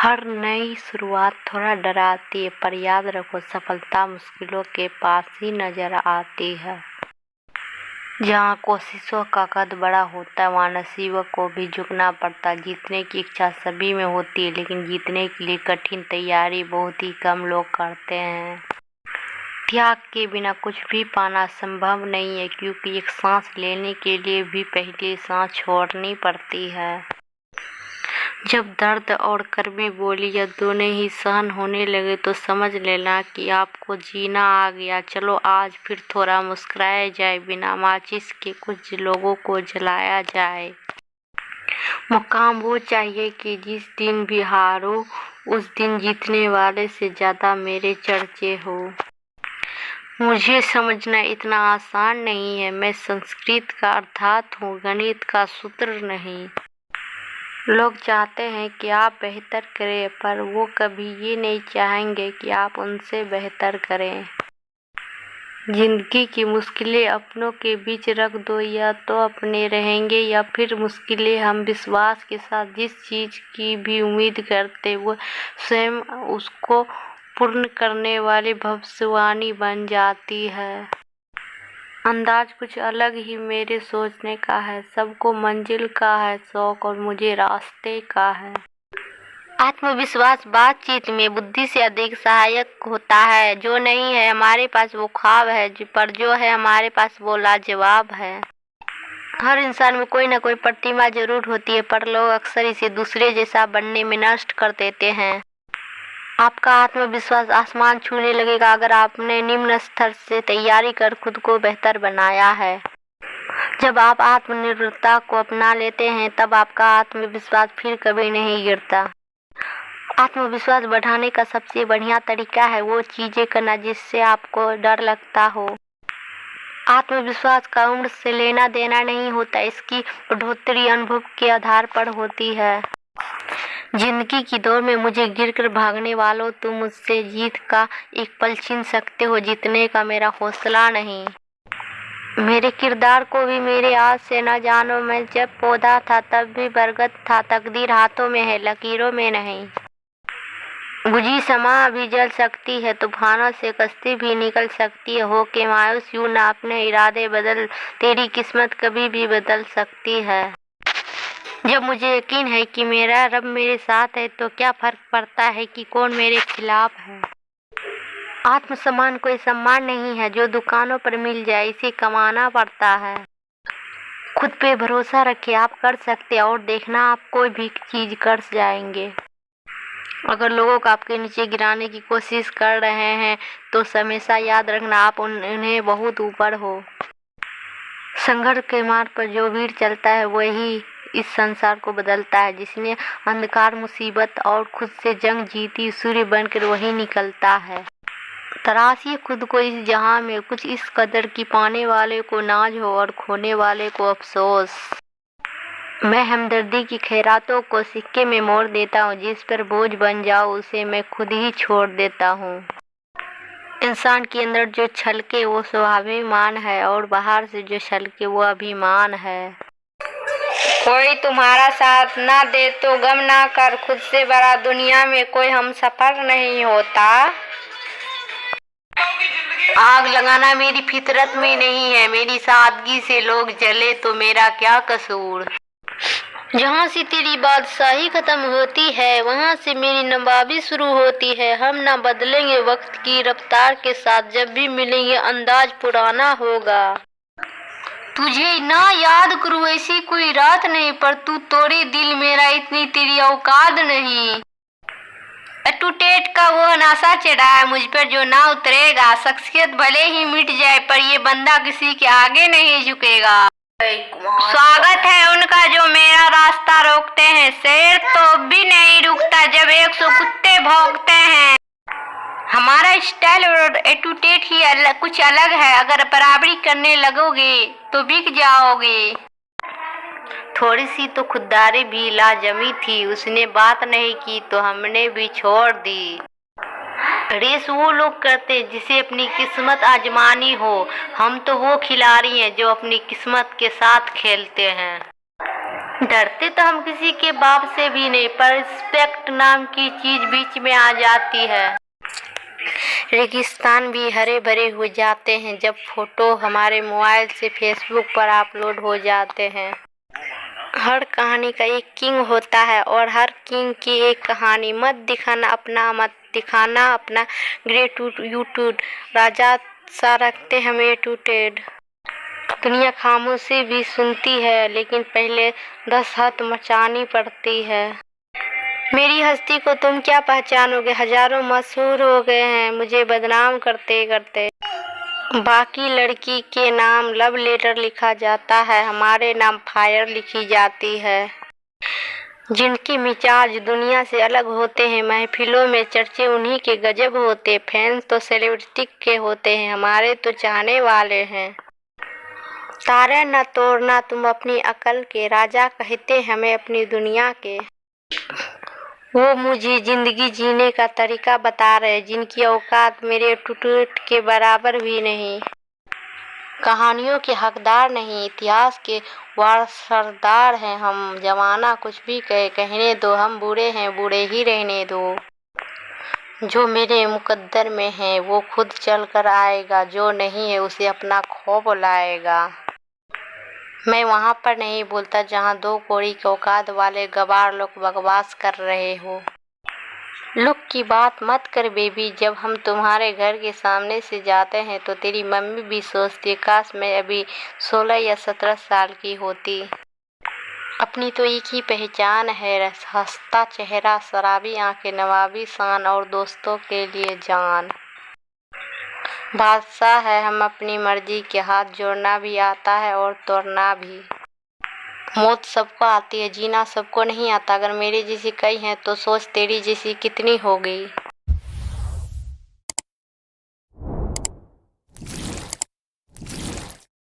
हर नई शुरुआत थोड़ा डराती है, पर याद रखो सफलता मुश्किलों के पास ही नजर आती है। जहाँ कोशिशों का कद बड़ा होता है वहाँ नसीबों को भी झुकना पड़ता है। जीतने की इच्छा सभी में होती है, लेकिन जीतने के लिए कठिन तैयारी बहुत ही कम लोग करते हैं। त्याग के बिना कुछ भी पाना संभव नहीं है, क्योंकि एक सांस लेने के लिए भी पहले सांस छोड़नी पड़ती है। जब दर्द और कड़वी बोली या दोनों ही सहन होने लगे तो समझ लेना कि आपको जीना आ गया। चलो आज फिर थोड़ा मुस्कुराया जाए, बिना माचिस के कुछ लोगों को जलाया जाए। मुकाम वो चाहिए कि जिस दिन भी हारो उस दिन जीतने वाले से ज्यादा मेरे चर्चे हो। मुझे समझना इतना आसान नहीं है। मैं संस्कृत का अर्थात हूँ, गणित का सूत्र नहीं। लोग चाहते हैं कि आप बेहतर करें, पर वो कभी ये नहीं चाहेंगे कि आप उनसे बेहतर करें। जिंदगी की मुश्किलें अपनों के बीच रख दो, या तो अपने रहेंगे या फिर मुश्किलें। हम विश्वास के साथ जिस चीज की भी उम्मीद करते वो स्वयं उसको पूर्ण करने वाली भविष्यवाणी बन जाती है। अंदाज कुछ अलग ही मेरे सोचने का है। सबको मंजिल का है शौक और मुझे रास्ते का है। आत्मविश्वास बातचीत में बुद्धि से अधिक सहायक होता है। जो नहीं है हमारे पास वो ख्वाब है, पर जो है हमारे पास वो लाजवाब है। हर इंसान में कोई ना कोई प्रतिभा जरूर होती है, पर लोग अक्सर इसे दूसरे जैसा बनने में नष्ट कर देते हैं। आपका आत्मविश्वास आसमान छूने लगेगा अगर आपने निम्न स्तर से तैयारी कर खुद को बेहतर बनाया है। जब आप आत्मनिर्भरता को अपना लेते हैं तब आपका आत्मविश्वास फिर कभी नहीं गिरता। आत्मविश्वास बढ़ाने का सबसे बढ़िया तरीका है वो चीजें करना जिससे आपको डर लगता हो। आत्मविश्वास का उम्र से लेना देना नहीं होता, इसकी बढ़ोतरी अनुभव के आधार पर होती है। जिंदगी की दौड़ में मुझे गिरकर भागने वालों, तुम मुझसे जीत का एक पल छीन सकते हो, जीतने का मेरा हौसला नहीं। मेरे किरदार को भी मेरे आज से न जानो। मैं जब पौधा था तब भी बरगद था। तकदीर हाथों में है, लकीरों में नहीं। बुझी शम्मा भी जल सकती है, तूफानों से कश्ती भी निकल सकती है। हो के मायूस यूं ना अपने इरादे बदल, तेरी किस्मत कभी भी बदल सकती है। जब मुझे यकीन है कि मेरा रब मेरे साथ है तो क्या फर्क पड़ता है कि कौन मेरे खिलाफ है। आत्मसम्मान कोई सम्मान नहीं है जो दुकानों पर मिल जाए, इसे कमाना पड़ता है। खुद पे भरोसा रखिए, आप कर सकते हैं और देखना आप कोई भी चीज कर जाएंगे। अगर लोगों को आपके नीचे गिराने की कोशिश कर रहे हैं तो हमेशा याद रखना आप उन्हें बहुत ऊपर हो। संघर्ष के मार्ग पर जो वीर चलता है वही इस संसार को बदलता है। जिसने अंधकार मुसीबत और खुद से जंग जीती, सूर्य बनकर वही निकलता है। तराशिए खुद को इस जहां में, कुछ इस कदर की पाने वाले को नाज हो और खोने वाले को अफसोस। मैं हमदर्दी की खैरातों को सिक्के में मोड़ देता हूँ, जिस पर बोझ बन जाओ उसे मैं खुद ही छोड़ देता हूँ। इंसान के अंदर जो छलके वो स्वाभिमान है और बाहर से जो छलके वो अभिमान है। कोई तुम्हारा साथ ना दे तो गम ना कर, खुद से बड़ा दुनिया में कोई हमसफर नहीं होता। आग लगाना मेरी फितरत में नहीं है, मेरी सादगी से लोग जले तो मेरा क्या कसूर। जहाँ से तेरी बादशाही खत्म होती है वहाँ से मेरी नवाबी शुरू होती है। हम ना बदलेंगे वक्त की रफ्तार के साथ, जब भी मिलेंगे अंदाज पुराना होगा। तुझे ना याद करूँ ऐसी कोई रात नहीं, पर तू तोड़े दिल मेरा इतनी तेरी औकात नहीं। टूटेट का वो नासा चढ़ा है मुझ पर जो ना उतरेगा। शख्सियत भले ही मिट जाए पर ये बंदा किसी के आगे नहीं झुकेगा। स्वागत है उनका जो मेरा रास्ता रोकते हैं। शेर तो भी नहीं रुकता जब 100 कुत्ते भौंकते हैं। हमारा स्टाइल और एटीट्यूड ही कुछ अलग है। अगर बराबरी करने लगोगे तो बिक जाओगे। थोड़ी सी तो खुददारी भी लाजमी थी, उसने बात नहीं की तो हमने भी छोड़ दी। रेस वो लोग करते जिसे अपनी किस्मत आजमानी हो, हम तो वो खिलाड़ी हैं जो अपनी किस्मत के साथ खेलते हैं। डरते तो हम किसी के बाप से भी नहीं, पर रिस्पेक्ट नाम की चीज बीच में आ जाती है। रेगिस्तान भी हरे भरे हो जाते हैं जब फोटो हमारे मोबाइल से फेसबुक पर अपलोड हो जाते हैं। हर कहानी का एक किंग होता है और हर किंग की एक कहानी। मत दिखाना अपना ग्रेट यूट्यूब राजा सा रखते हमें टूटेड। दुनिया खामोशी भी सुनती है लेकिन पहले 10 हद मचानी पड़ती है। मेरी हस्ती को तुम क्या पहचानोगे, हजारों मशहूर हो गए हैं मुझे बदनाम करते करते। बाकी लड़की के नाम लव लेटर लिखा जाता है, हमारे नाम फायर लिखी जाती है। जिनके मिजाज दुनिया से अलग होते हैं, महफिलों में चर्चे उन्हीं के गजब होते। फैंस तो सेलिब्रिटी के होते हैं, हमारे तो चाहने वाले हैं। तारे न तोड़ना तुम अपनी अकल के, राजा कहते हमें अपनी दुनिया के। वो मुझे जिंदगी जीने का तरीका बता रहे जिनकी औकात मेरे टूट के बराबर भी नहीं। कहानियों के हकदार नहीं, इतिहास के वारसदार हैं हम। जमाना कुछ भी कहे कहने दो, हम बूढ़े हैं बूढ़े ही रहने दो। जो मेरे मुकद्दर में है वो खुद चल कर आएगा, जो नहीं है उसे अपना खौफ लाएगा। मैं वहाँ पर नहीं बोलता जहाँ 2 कौड़ी के औकात वाले गवार लोग बकवास कर रहे हो। लुक की बात मत कर बेबी, जब हम तुम्हारे घर के सामने से जाते हैं तो तेरी मम्मी भी सोचती काश मैं अभी 16 या 17 साल की होती। अपनी तो एक ही पहचान है, हंसता चेहरा, शराबी आंखें, नवाबी शान और दोस्तों के लिए जान। बादशाह है हम अपनी मर्जी के, हाथ जोड़ना भी आता है और तोड़ना भी। मौत सबको आती है, जीना सबको नहीं आता। अगर मेरे जैसी कई हैं तो सोच तेरी जैसी कितनी होगी।